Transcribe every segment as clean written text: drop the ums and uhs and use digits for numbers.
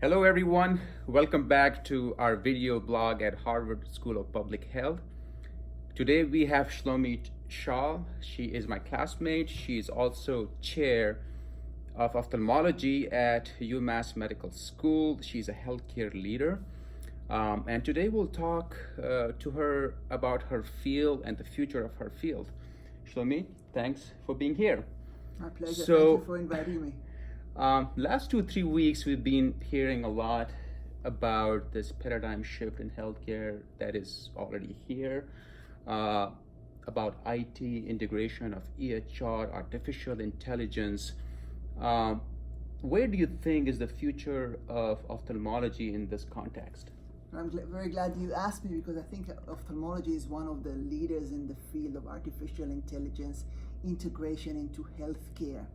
Hello everyone, welcome back to our video blog at Harvard School of Public Health. Today we have Shlomi Shah. She is my classmate. She is also chair of ophthalmology at UMass Medical School. She's a healthcare leader. And today we'll talk to her about her field and the future of her field. Shlomi, thanks for being here. My pleasure. So, Thank you for inviting me. Last 2-3 weeks, we've been hearing a lot about this paradigm shift in healthcare that is already here, about IT, integration of EHR, artificial intelligence. Where do you think is the future of ophthalmology in this context? I'm very glad you asked me because I think ophthalmology is one of the leaders in the field of artificial intelligence integration into healthcare.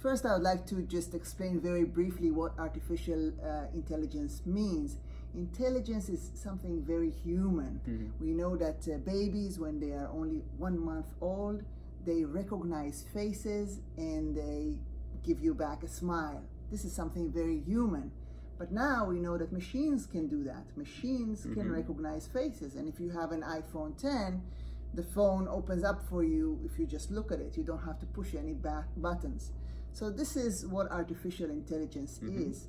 First, I would like to just explain very briefly what artificial intelligence means. Intelligence is something very human. Mm-hmm. We know that babies, when they are only 1 month old, they recognize faces and they give you back a smile. This is something very human. But now we know that machines can do that. Machines can recognize faces. And if you have an iPhone 10, the phone opens up for you if you just look at it. You don't have to push any buttons. So this is what artificial intelligence is.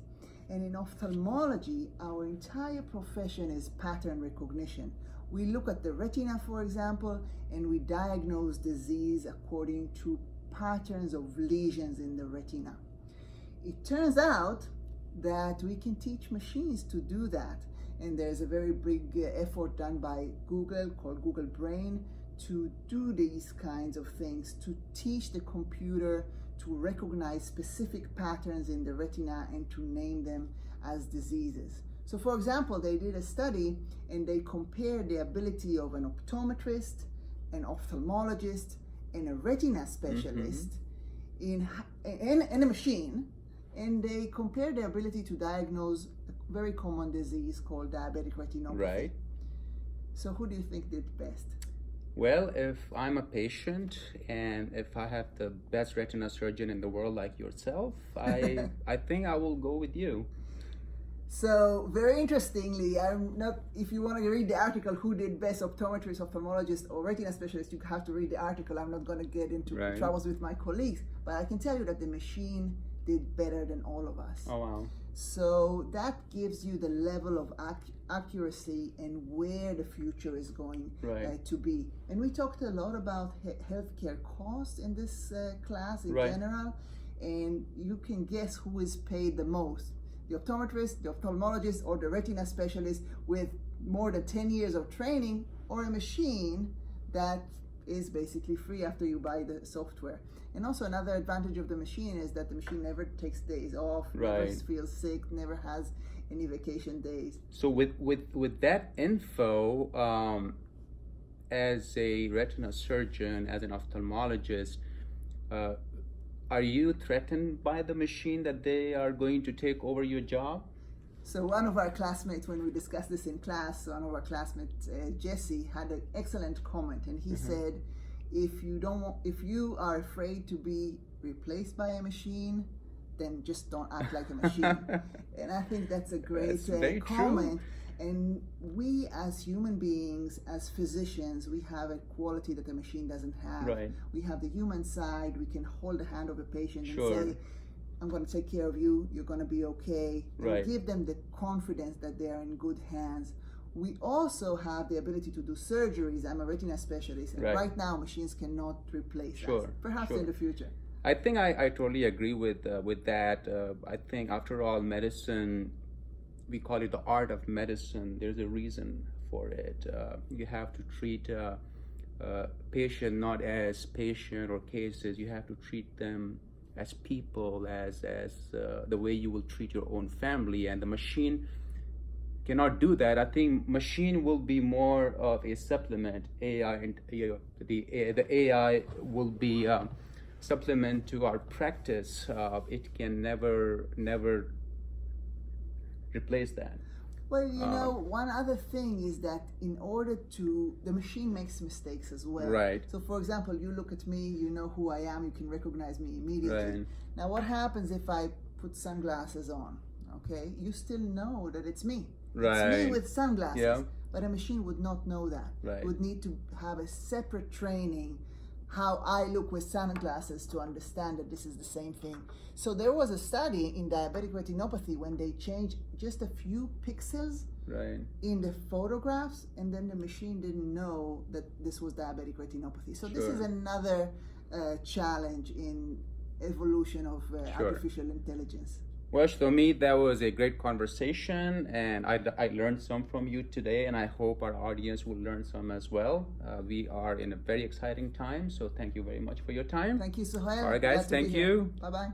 And in ophthalmology, our entire profession is pattern recognition. We look at the retina, for example, and we diagnose disease according to patterns of lesions in the retina. It turns out that we can teach machines to do that. And there's a very big effort done by Google called Google Brain to do these kinds of things, to teach the computer to recognize specific patterns in the retina and to name them as diseases. So for example, they did a study and they compared the ability of an optometrist, an ophthalmologist, and a retina specialist in a machine, and they compared their ability to diagnose a very common disease called diabetic retinopathy. Right. So who do you think did best? Well, if I'm a patient and if I have the best retina surgeon in the world like yourself, I think I will go with you. So very interestingly, I'm not, if you want to read the article who did best, optometrist, ophthalmologist, or retina specialist, you have to read the article. I'm not going to get into troubles with my colleagues, but I can tell you that the machine did better than all of us. Oh, wow. So that gives you the level of accuracy and where the future is going to be. And we talked a lot about healthcare costs in this class in general, and you can guess who is paid the most. The optometrist, the ophthalmologist, or the retina specialist with more than 10 years of training, or a machine that is basically free after you buy the software. And also another advantage of the machine is that the machine never takes days off, never feels sick, never has any vacation days. So with that info, as a retina surgeon, as an ophthalmologist, are you threatened by the machine that they are going to take over your job? So one of our classmates, when we discussed this in class, one of our classmates, Jesse, had an excellent comment, and he said, if you are afraid to be replaced by a machine, then just don't act like a machine. And I think that's a great comment. True. And we as human beings, as physicians, we have a quality that the machine doesn't have. We have the human side. We can hold the hand of a patient and say, I'm going to take care of you, you're going to be okay. And give them the confidence that they are in good hands. We also have the ability to do surgeries. I'm a retina specialist, and right now machines cannot replace us. Perhaps in the future. I think I totally agree with that. I think after all, medicine, we call it the art of medicine. There's a reason for it. You have to treat patient not as patient or cases. You have to treat them as people, as the way you will treat your own family, and the machine cannot do that. I think machine will be more of a supplement. AI and the AI will be supplement to our practice. It can never replace that. Well, you know, one other thing is that in order to, the machine makes mistakes as well. So for example, you look at me, you know who I am, you can recognize me immediately. Now what happens if I put sunglasses on? okay, you still know that it's me. It's Right. me with sunglasses. Yeah. But a machine would not know that. Right. It would need to have a separate training how I look with sunglasses to understand that this is the same thing. So there was a study in diabetic retinopathy when they changed just a few pixels Right. in the photographs, and then the machine didn't know that this was diabetic retinopathy. So this is Sure. another challenge in evolution of Sure. artificial intelligence. Well, Shlomi, that was a great conversation, and I learned some from you today, and I hope our audience will learn some as well. We are in a very exciting time, so thank you very much for your time. Thank you, Sohail. All right, guys, thank you. Bye-bye.